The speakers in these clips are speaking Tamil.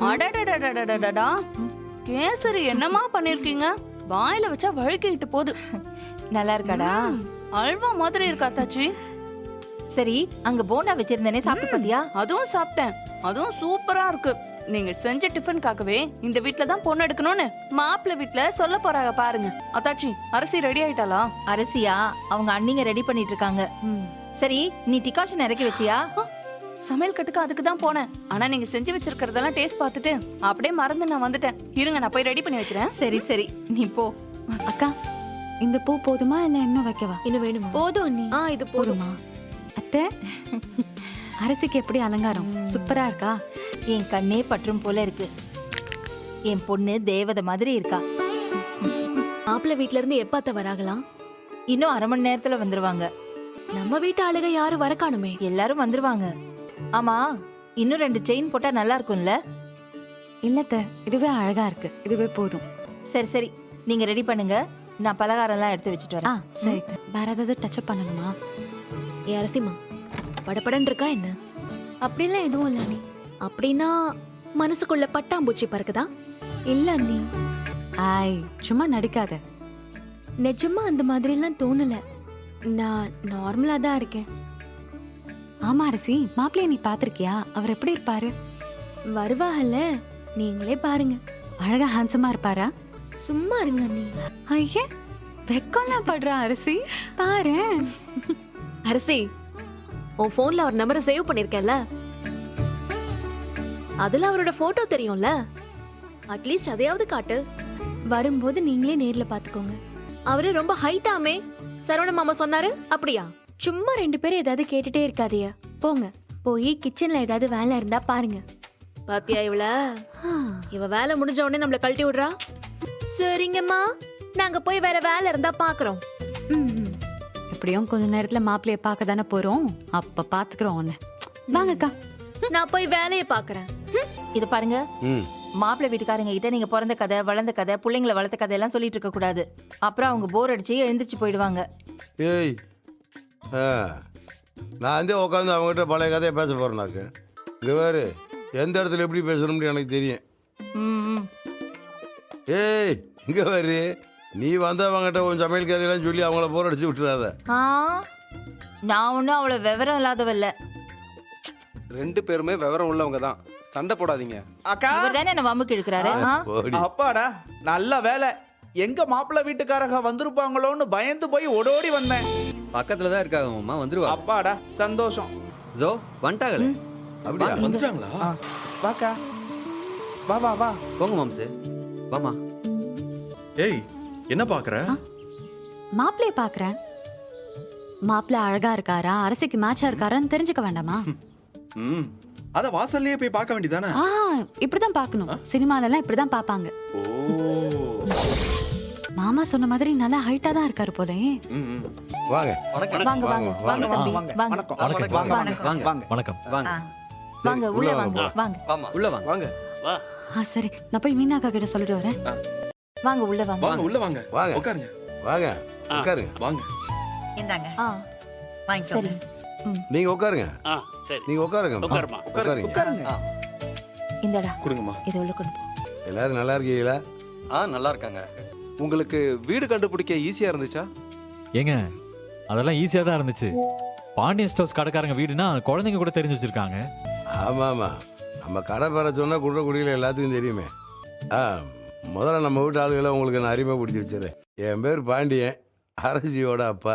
அடடடடடடடா, கேசரி என்னமா பண்ணிருக்கீங்க? வாயில வச்சா வழுக்கிட்டு போகுது. நல்லா இருக்காடா? அல்வா மாதிரி இருக்கா தாச்சி. சரி, அங்க போண்டா வச்சிருந்தேனே, சாப்பிட்டு பாத்தியா? அதுவும் சாப்பிட்டேன். அதுவும் சூப்பரா இருக்கு. நீங்க செஞ்ச டிஃபனுக்காகவே இந்த வீட்ல தான் பொண்ணு எடுக்கணும்னு மாப்பிள்ளை வீட்ல சொல்ல போறாங்க பாருங்க. அத்தாச்சி, அரிசி ரெடி ஆயிட்டாளா? அரிசியா? அவங்க அண்ணிங்க ரெடி பண்ணிட்டு இருக்காங்க. சரி, நீ டிகாஷன் இறக்கி வச்சியா? சமையல் கட்டுக்கு அதுக்கு தான் போனேன். ஆனா நீங்க செஞ்சு வச்சிருக்கிறதெல்லாம் டேஸ்ட் பார்த்துட்டு அப்படியே மறந்து நான் வந்துட்டேன். இருங்க, நான் போய் ரெடி பண்ணி வைக்கிறேன். சரி சரி, நீ போ. அக்கா, இந்த பூ போதுமா இல்ல இன்னும் வைக்கவா? இன்னும் வேணுமா? போதும் அண்ணி. இது போதுமா? அத்தை, அரிசிக்கு எப்படி அலங்காரம்? சூப்பரா இருக்கா? என் கண்ணே பற்றும் போல இருக்கு. என் பொண்ணு தேவதை மாதிரி இருக்கா. மாப்பிள்ளை வீட்ல இருந்து எப்பாத்த வராங்களாம்? இன்னும் 1/2 மணி நேரத்துல வந்துருவாங்க. நம்ம வீட்டு ஆளுக யாரும் வர காணுமே. எல்லாரும் வந்துருவாங்க. ஆமா, இன்னும் 2 செயின் போட்டா நல்லா இருக்கும்ல? இல்லத்த, இதுவே அழகா இருக்கு. இதுவே போதும். சரி சரி, நீங்க ரெடி பண்ணுங்க. நான் பலகாரம் எல்லாம் எடுத்து வச்சுட்டு வரேன். சரி. வேற ஏதாவது டச் பண்ணணுமா? ஏ அரசிமா, படபடன் இருக்கா என்ன? அப்படிலாம் எதுவும் இல்ல அண்ணி. அப்படின்னா மனசுக்குள்ள பட்டாம்பூச்சி பறக்குதா? இல்ல அண்ணி. ஆய், சும்மா நடிக்காத. நிஜமா அந்த மாதிரி எல்லாம் தோணல. நான் நார்மலா தான் இருக்கேன். ஆமா அரசி, மாப்பிள்ளைய நீ பாத்திருக்கியா? அவர் எப்படி இருப்பாரு? வருவாகல, நீங்களே பாருங்க. அழகா ஹேண்ட்ஸமா இருப்பாரா? சும்மா இருங்க அண்ணி. ஐயே, வெக்கம்லாம் படுறா அரசி, பாரு. அரசி, உன் போன்ல அவர் நம்பரை சேவ் பண்ணிருக்கேன்ல, அதுல அவரோட போட்டோ தெரியும்ல. அட்லீஸ்ட் அதையாவது காட்டு. வரும்போது நீங்களே நேர்ல பாத்துக்கோங்க. அவரு ரொம்ப ஹைட்டாமே, சரவண மாமா சொன்னாரு. அப்படியா? சும்மா 2 பேரும் ஏதாவது கேட்டுட்டே இருக்காதியா. போங்க, போய் கிச்சன்ல ஏதாவது வேலை இருந்தா பாருங்க. பாத்தியா இவ வேலை முடிஞ்ச உடனே நம்மள கழட்டி விடுறா. சரிங்கம்மா, நாங்க போய் வேற வேலை இருந்தா பாக்குறோம். எப்படியும் கொஞ்ச நேரத்துல மாப்பிள்ளைய பார்க்க தானே போறோம். அப்ப பாத்துக்கிறோம் உன்னை. வாங்கக்கா. நான் போய் வேலையை பாக்குறேன். இது பாருங்க, மாப்பிள்ளை வீட்டுக்காரங்க கிட்ட நீங்க பிறந்த கதை, வளர்ந்த கதை, பிள்ளைங்களை வளர்த்த கதை எல்லாம் சொல்லிட்டு இருக்க கூடாது. அப்புறம் அவங்க போர் அடிச்சு எழுந்திருச்சு போயிடுவாங்க. ஏய், நான் வந்து உட்காந்து அவங்ககிட்ட பழைய கதையை பேச போறேனாக்கு. இங்கே வேறு எந்த இடத்துல எப்படி பேசணும்னு எனக்கு தெரியும். ஏய், இங்கே வேறு நீ வந்தவங்ககிட்ட உன் சமையல் கதையெல்லாம் சொல்லி அவங்கள போர் அடிச்சு விட்டுறாத. நான் ஒன்றும் அவ்வளோ விவரம் இல்லாதவல்ல. 2 பேருமே விவரம் உள்ளவங்க தான். சண்டை போடாதீங்க. அக்கா, இவர் தானே என்ன வம்புக்கு இழுக்கிறாரு. அப்பாடா, நல்ல வேலை. எங்க மாப்பிள்ளை வீட்டுக்காரங்க வந்திருப்பாங்களோன்னு பயந்து போய் ஓடோடி வந்தேன். பக்கத்துல தான் இருக்காங்க அம்மா, வந்துருவா. அப்பாடா, சந்தோஷம். இதோ வந்துட்டாங்களே. அப்படியா? வந்துட்டாங்களா? வாக்கா, வா வா வா. போங்க மாம்சு, வாமா. ஏய், என்ன பாக்குற? மாப்பிள்ளைய பாக்குறேன். மாப்பிள்ளை அழகா இருக்காரா, அரசிக்கு மேட்சா இருக்காரான்னு தெரிஞ்சுக்க வேண்டாமா? அத வாசல்லையே போய் பார்க்க வேண்டியதானே? இப்படிதான் பாக்கணும். சினிமால எல்லாம் இப்படிதான் பாப்பாங்க. மாமா சொன்ன மாதிரி நல்லா ஹைட்டா தான் இருக்காரு போலே. வாங்க வாங்க வாங்க வாங்க தம்பி, வாங்க வணக்கம். வாங்க வாங்க. வணக்கம். வாங்க வாங்க, உள்ள வாங்க வாங்க. ஆமா, உள்ள வாங்க. வாங்க. சரி, நான் போய் மீனாக்கா கிட்ட சொல்லிட்டு வரேன். வாங்க, உள்ள வாங்க. வாங்க, உள்ள வாங்க. வாங்க. உட்காருங்க. வாங்க, உட்காருங்க. வாங்க. இந்தாங்க, சரி, நீங்க உட்காருங்க. சரி, நீங்க உட்காருங்க. உட்காருங்க. உட்காருங்க. இந்தடா, கொடுங்கம்மா. இது உள்ள கொண்டு போ. எல்லாரும் நல்லா இருக்கீங்களா? நல்லா இருக்காங்க. உங்களுக்கு வீடு கண்டுபிடிக்க ஈஸியா இருந்துச்சா? ஏங்க, அதெல்லாம் ஈஸியா தான் இருந்துச்சு. பாண்டியன் ஸ்டோர்ஸ் கடைக்காரங்க வீடுனா குழந்தைங்க கூட தெரிஞ்சு வச்சிருக்காங்க. ஆமா ஆமா, நம்ம கடை பெற சொன்னா குடியில் எல்லாத்துக்கும் தெரியுமே. முதல்ல நம்ம வீட்டு ஆளுகளை உங்களுக்கு நான் அறிமுகப்படுத்தி வச்சிடறேன். என் பேர் பாண்டியன், அரசியோட அப்பா.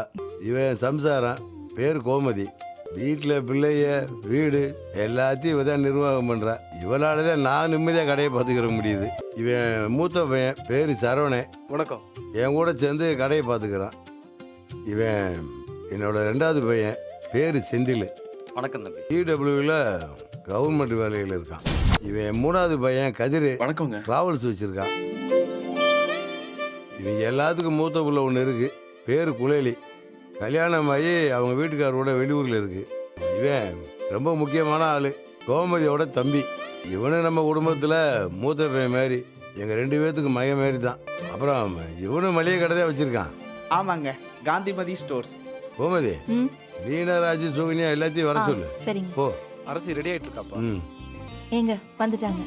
இவன் சம்சாரம், பேர் கோமதி. வீட்டில் பிள்ளைய, வீடு எல்லாத்தையும் இவ தான் நிர்வாகம் பண்ணுறா. இவளால தான் நான் நிம்மதியாக கடையை பார்த்துக்கிற முடியுது. இவன் மூத்த பையன், பேர் சரவணன். வணக்கம். என் கூட சேர்ந்து கடையை பார்த்துக்கிறான். இவன் என்னோட 2வது பையன், பேர் செந்தில். வணக்கம் தம்பி. டிடபிள்யூவில் கவர்மெண்ட் வேலையில் இருக்கான். இவன் 3வது பையன் கதிர். வணக்கங்க. டிராவல்ஸ் வச்சுருக்கான். இவங்க எல்லாத்துக்கும் மூத்த புள்ள ஒன்று இருக்குது, பேர் குலேலி. கல்யாணம் ஆகி அவங்க வீட்டுக்காரோட வெளியூரில் இருக்கு. இவன் ரொம்ப முக்கியமான ஆள், கோமதியோட தம்பி. இவனு நம்ம குடும்பத்தில் மூத்த பையன் மாதிரி, எங்கள் 2 பேர்த்துக்கு மகன் மாதிரி தான். அப்புறம் இவனும் மளிகை கடை தான் வச்சுருக்கான். ஆமாங்க, காந்திமதி ஸ்டோர்ஸ். கோமதி, வீணராஜ், சுகன்யா எல்லாத்தையும் வர சொல்லு. சரிங்க. போ. அரசி ரெடி ஆயிட்டு இருக்காப்பா. ஏங்க வந்துட்டாங்க.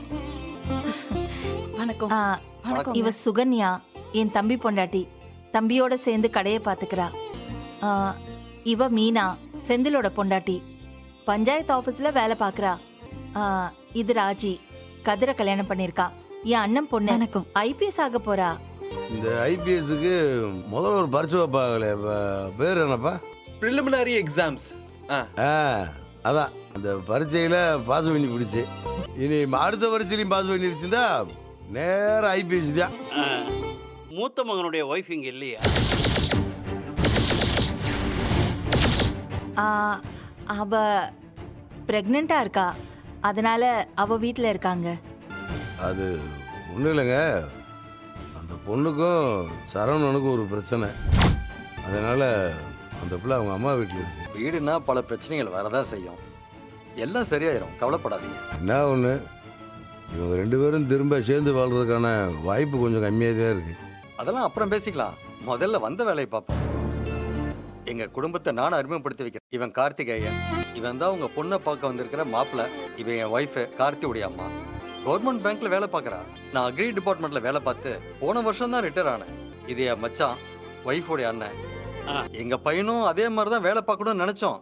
வணக்கம் ஆ, வணக்கம் இவ சுகன்யா, என் தம்பி பொண்டாட்டி. தம்பியோட சேர்ந்து கடையை பாத்துக்கிறா. ஆ, இவ மீனா, செந்திலோட பொண்டாட்டி. பஞ்சாயத்து ஆபீஸ்ல வேலை பாக்குறா. ஆ, இது ராஜி, கதிரை கல்யாணம் பண்ணிருக்கா. என் அண்ணன் பொண்ணு வணக்கம். ஐபிஎஸ் ஆக போறா. இந்த ஐபிஎஸ்க்கு முதல்ல ஒரு பரிசு வைப்பாங்களே பேர் என்னப்பா? Preliminary exams. ஆ அதான் அந்த பரீட்சையில் பாஸ் பண்ணி பிடிச்சி இனி அடுத்த பரீட்சையிலையும் பாஸ் பண்ணிருச்சுன்னா நேரம் ஐபிஎஸ் தான். மூத்த மகனுடைய ஒய்ஃப் இங்க இல்லையா? ஆ, அவ பிரெக்னெண்டா இருக்கா, அதனால அவ வீட்ல இருக்காங்க. அது ஒன்றும் இல்லைங்க, அந்த பொண்ணுக்கும் சரவணனுக்கும் ஒரு பிரச்சனை. அதனால அந்த பிள்ளை அவங்க அம்மா வீட்டில் இருக்கு. வீடுனா பல பிரச்சனைகள் வரதான் செய்யும். எல்லாம் சரியாயிரும், கவலைப்படாதீங்க. என்ன ஒன்று, இவங்க 2 பேரும் திரும்ப சேர்ந்து வாழ்றதுக்கான வாய்ப்பு கொஞ்சம் கம்மியாக தான் இருக்கு. அதெல்லாம் அப்புறம் பேசிக்கலாம். முதல்ல வந்த வேலையை பார்ப்போம். எங்க குடும்பத்தை நான் அறிமுகப்படுத்தி வைக்கிறேன். இவன் கார்த்திகேயன். இவன் தான் உங்க பொண்ணை பார்க்க வந்திருக்கிற மாப்பிள்ள. இவன் என் ஒய்ஃபு, கார்த்தியுடைய அம்மா. கவர்மெண்ட் பேங்க்ல வேலை பார்க்கறா. நான் அக்ரி டிபார்ட்மெண்ட்ல வேலை பார்த்து போன வருஷம் தான் ரிட்டையர் ஆனேன். இது என் மச்சான், ஒய்ஃபோடைய அண்ணன். எங்க பையனும் அதே மாதிரி தான் வேலை பார்க்கணும்னு நினைச்சோம்.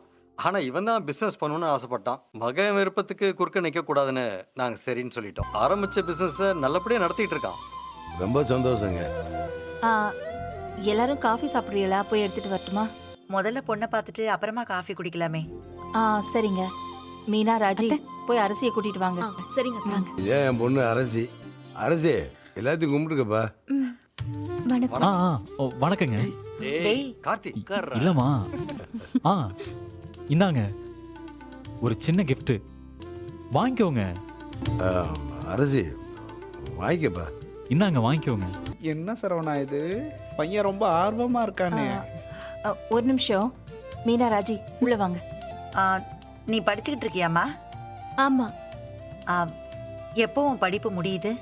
ஆனா இவன் தான் பிசினஸ் பண்ணணும்னு ஆசைப்பட்டான். மகன் விருப்பத்துக்கு குறுக்க நிக்க கூடாதுன்னு நாங்க சரின்னு சொல்லிட்டோம். ஆரம்பிச்ச பிசினஸ் நல்லபடியா நடத்திட்டு இருக்கான். ரொம்ப சந்தோஷங்க. ஆ, எல்லாரும் காஃபி சாப்பிடுறீங்களா? போய் எடுத்துட்டு வரட்டுமா? முதல்ல பொண்ணை பார்த்துட்டு அப்புறமா காஃபி குடிக்கலாமே. ஆ, சரிங்க. மீனா, ராஜி, போய் அரிசியை கூட்டிட்டு வாங்க. சரிங்க அத்தை. ஏன் என் பொண்ணு அரசி அரசி எல்லாத்தையும் கும்பிட்டுக்கப்பா. வணக்கம். ஆ ஆ, ஓ, வணக்கங்க. டேய் கார்த்தி, இல்லம்மா. ஆ, இந்தாங்க ஒரு சின்ன gift. வாங்கிக்கோங்க. அரசி வாங்கிக்கப்பா. இந்தாங்க வாங்கிக்கோங்க. என்ன சரவணா இது, பையன் ரொம்ப ஆர்வமா இருக்கானே. ஒரு நிமிஷம். மீனா, ராஜி, உள்ள வாங்க. ஆ, நீ படிச்சுக்கிட்டு இருக்கியாம்மா? ஆமா, ஆ, எப்போ உன் படிப்பு முடியுது?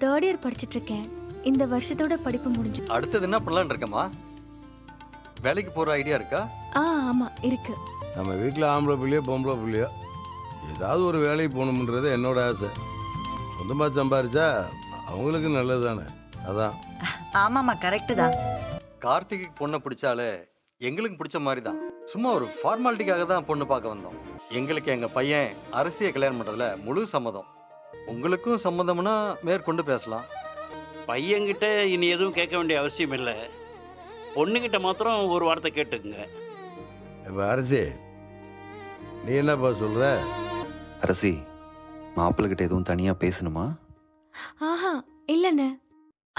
3rd இயர் படிச்சிட்டு இருக்கேன். இந்த வருஷத்தோட படிப்பு முடிஞ்சு. அடுத்தது என்ன பண்ணலான்னு இருக்கமா? வேலைக்கு போற ஐடியா இருக்கா? ஆமா இருக்கு. நம்ம வீட்டில் ஆம்பளை பிள்ளையோ பொம்பளை பிள்ளையோ ஏதாவது ஒரு வேலைக்கு போகணுன்றது என்னோட ஆசை. சொந்தமாக சம்பாரிச்சா அவங்களுக்கு நல்லது தானே. அதான். ஆமாம்மா, கரெக்டு தான். கார்த்திக்கு பொண்ணை பிடிச்சாலே எங்களுக்கு பிடிச்ச மாதிரி தான். சும்மா ஒரு ஃபார்மாலிட்டிக்காக தான் பொண்ணு பார்க்க வந்தோம். எங்களுக்கு எங்க பையன் அரசியை கல்யாணம் பண்றதுல முழு சம்மதம். உங்களுக்கும் சம்மதம்னா மேற்கொண்டு பேசலாம். பையன்கிட்ட இனி எதுவும் கேட்க வேண்டிய அவசியம் இல்லை. பொண்ணுகிட்ட மாத்திரம் ஒரு வார்த்தை கேட்டுக்குங்க. இப்போ அரசி நீ என்னப்பா சொல்ற? அரசி, மாப்பிள்ளைகிட்ட எதுவும் தனியா பேசணுமா? ஆஹா இல்லண்ணே,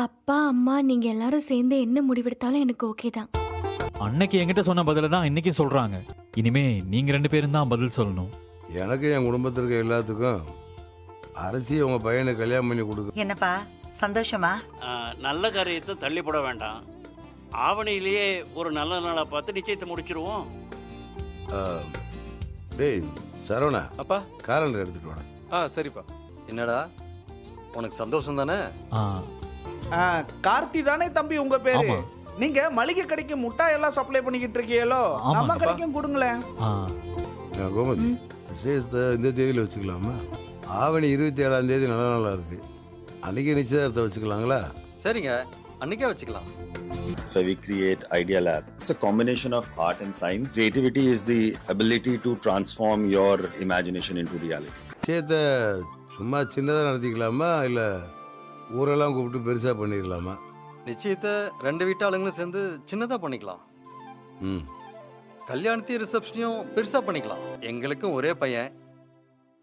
அப்பா அம்மா நீங்க எல்லாரும் சேர்ந்து என்ன முடிவெடுத்தாலும் எனக்கு ஓகே தான். அன்னைக்கு என்கிட்ட சொன்ன பதில தான் இன்னைக்கும் சொல்றாங்க. இனிமே நீங்க 2 பேரும் தான் பதில் சொல்லணும். எனக்கு என் குடும்பத்திற்கு எல்லாத்துக்கும் அரசி உங்க பையனுக்கு கல்யாணம் பண்ணி கொடுக்க. என்னப்பா சந்தோஷமா? நல்ல காரியத்தை தள்ளி போட வேண்டாம். ஆவணியிலேயே ஒரு நல்ல நாளா பார்த்து நிச்சயத்தை முடிச்சிருவோம். டேய் சரவணா, அப்பா. காலண்டர் எடுத்துட்டு வாடா. சரிப்பா. என்னடா, உனக்கு சந்தோஷம் தானே? ஆ, கார்த்தி தானே தம்பி உங்க பேரு? ஆமா. நீங்க மளிகை கடைக்கு முட்டாய் எல்லாம் சப்ளை பண்ணிக்கிட்டு இருக்கீங்களோ, ஆமாங்க. நம்ம கடைக்கும் கொடுங்களேன். ஆ, கோமதி விசேஷத்தை இந்த தேதியில் வச்சுக்கலாமா? ஆவணி 27ஆம் தேதி நல்ல நாளாக இருக்கு. அன்னைக்கு நிச்சயதார்த்தம் வச்சுக்கலாங்களா? சரிங்க, அன்னைக்கே வச்சுக்கலாம். So we create Idea Lab. It's a combination of art and science. Creativity is the ability to transform your imagination into reality. நிச்சயத்தை சும்மா சின்னதாக நடத்திக்கலாமா இல்லை ஊரெல்லாம் கூப்பிட்டு பெருசாக பண்ணிடலாமா? நிச்சயத்தை 2 வீட்டாளுங்களும் சேர்ந்து சின்னதா பண்ணிக்கலாம். ம், கல்யாணத்தையும் ரிசப்ஷனையும் பெருசா பண்ணிக்கலாம். எங்களுக்கும் ஒரே பையன்,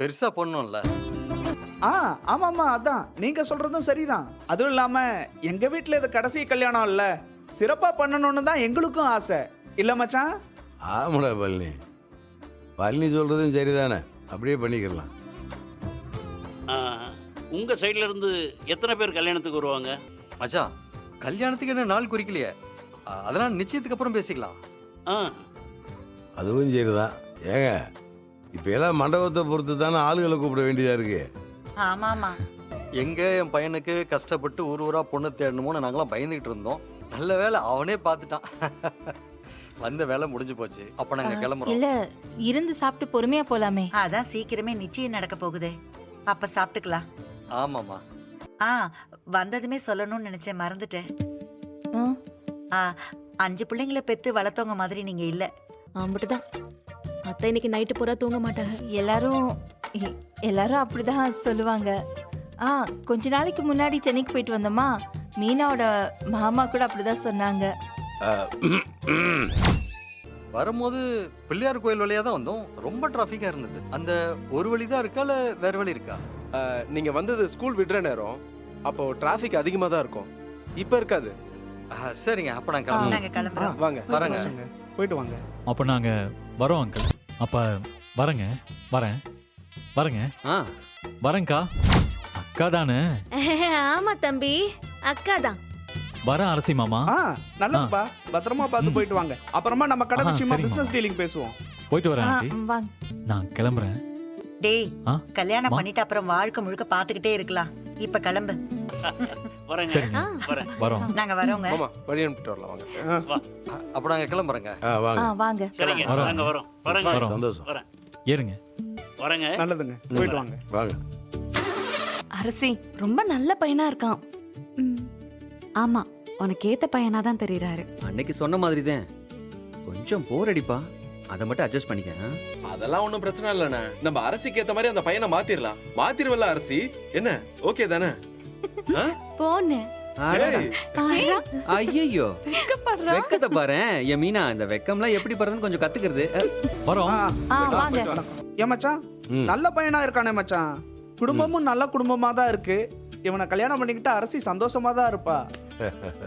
பெருசா பண்ணணும்ல. ஆமாம்மா, அதான் நீங்க சொல்றதும் சரிதான். அதுவும் இல்லாம எங்க வீட்டுல இது கடைசி கல்யாணம் இல்ல, சிறப்பா பண்ணணும்னு தான் எங்களுக்கும் ஆசை. இல்ல மச்சான்? ஆமாடா பழனி, பழனி சொல்கிறதும் சரிதானே, அப்படியே பண்ணிக்கலாம். உங்க சைட்ல இருந்து எத்தனை பேர் கல்யாணத்துக்கு வருவாங்க? மச்சான், கல்யாணத்துக்கு என்ன நாள் குறிக்கலையே, அதனால நிச்சயத்துக்கு அப்புறம் பேசிக்கலாம். அதுவும் சரிதான். ஏங்க இப்போ எல்லாம் மண்டபத்தை பொறுத்து தானே ஆளுகளை கூப்பிட வேண்டியதாக இருக்கு. ஆமாம்மா. எங்க என் பையனுக்கு கஷ்டப்பட்டு ஊரா பொண்ணு தேடணுமோன்னு நாங்களாம் பயந்துகிட்டு இருந்தோம். நல்ல வேலை அவனே பார்த்துட்டான். வந்த வேலை முடிஞ்சு போச்சு. அப்ப நாங்க கிளம்புறோம். இல்ல, இருந்து சாப்பிட்டு பொறுமையா போலாமே. அதான் சீக்கிரமே நிச்சயம் நடக்க போகுதே, அப்ப சாப்பிட்டுக்கலாம். ஆமாம்மா. ஆ வந்ததுமே சொல்லணும்னு நினைச்சேன், மறந்துட்டேன். ம். ஆ 5 பிள்ளைங்களை பெத்து வளர்த்தவங்க மாதிரி நீங்க இல்ல. ஆம்பிட்டுதான் அத்தை இன்னைக்கு நைட்டு பூரா தூங்க மாட்டாங்க. எல்லாரும் அப்படிதான் சொல்லுவாங்க. கொஞ்ச நாளைக்கு முன்னாடி சென்னைக்கு போயிட்டு வந்தோமா, மீனாவோட மாமா கூட அப்படிதான் சொன்னாங்க. வரும்போது பிள்ளையார் கோயில் வழியா தான் வந்தோம். ரொம்ப டிராஃபிக்கா இருந்தது. அந்த ஒரு வழி தான் இருக்கா இல்ல வேற வழி இருக்கா? நீங்க வந்தது ஸ்கூல் விடுற நேரம், அப்போ டிராஃபிக் அதிகமா தான் இருக்கும். இப்ப இருக்காது. சரிங்க, அப்ப நான் கிளம்புறேன். நாங்க கிளம்புறோம். வாங்க. வரேங்க. போயிட்டு வாங்க. அப்ப நாங்க வரோம் அங்கிள். அப்ப வரேங்க. வரேங்க. வரேங்க்கா. அக்கா தானே? ஆமா தம்பி, அக்கா தான். வரேன் அரசி மாமா. நல்லதுப்பா, பத்திரமா பார்த்து போயிட்டு வாங்க. அப்புறமா நம்ம கடை விஷயமா சரிம்மா. பிசினஸ் டீலிங் பேசுவோம். போயிட்டு வரேன் ஆண்டி. வாங்க. நான் கிளம்புறேன். டேய், ஆ? கல்யாணம் மா. பண்ணிட்டு அப்புறம் வாழ்க்கை முழுக்க பாத்துக்கிட்டே இருக்கலாம். இப்ப கிளம்பு. வரேங்க. சரிங்க. வரேன். வரோம். நாங்க வரோங்க. மாமா வழி அனுப்பிட்டு வரலாம் வாங்க. அப்ப நாங்க கிளம்புறேங்க. வாங்க. வாங்க. சரிங்க, வரோம். நாங்க வரோம். வரேங்க. வரோம். சந்தோஷம். வரேன். ஏறுங்க. வரேங்க. நல்லதுங்க, போயிட்டு வாங்க. வாங்க. அரசி ரொம்ப நல்ல பையனா இருக்கான். ஆமா, உனக்கு ஏத்த பையனா தான் தெரியறாரு. அன்னைக்கு சொன்ன மாதிரி தான். கொஞ்சம் போர் அடிப்பா, அதை மட்டும் அட்ஜஸ்ட் பண்ணிக்க. அதெல்லாம் ஒண்ணும் பிரச்சனை இல்லண்ணே. நம்ம அரசிக்கு ஏத்த மாதிரி அந்த பையனை மாத்திரலாம். மாத்திருவல்ல அரசி? என்ன ஓகே தானே? போன்னு ஐயோ, வெக்கப்படுறா. வெக்கத்தை பாரு. என் மீனா, இந்த வெக்கம்லாம் எப்படி பறதுன்னு கொஞ்சம் கத்துக்கிறது. வரோம். வாங்க. ஏன் மச்சான், நல்ல பையனா இருக்கானே மச்சான். குடும்பமும் நல்ல குடும்பமா தான் இருக்கு. இவனை கல்யாணம் பண்ணிக்கிட்டு அரசி சந்தோஷமா தான் இருப்பா.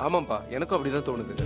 ஆமாப்பா, எனக்கும் அப்படிதான் தோணுது.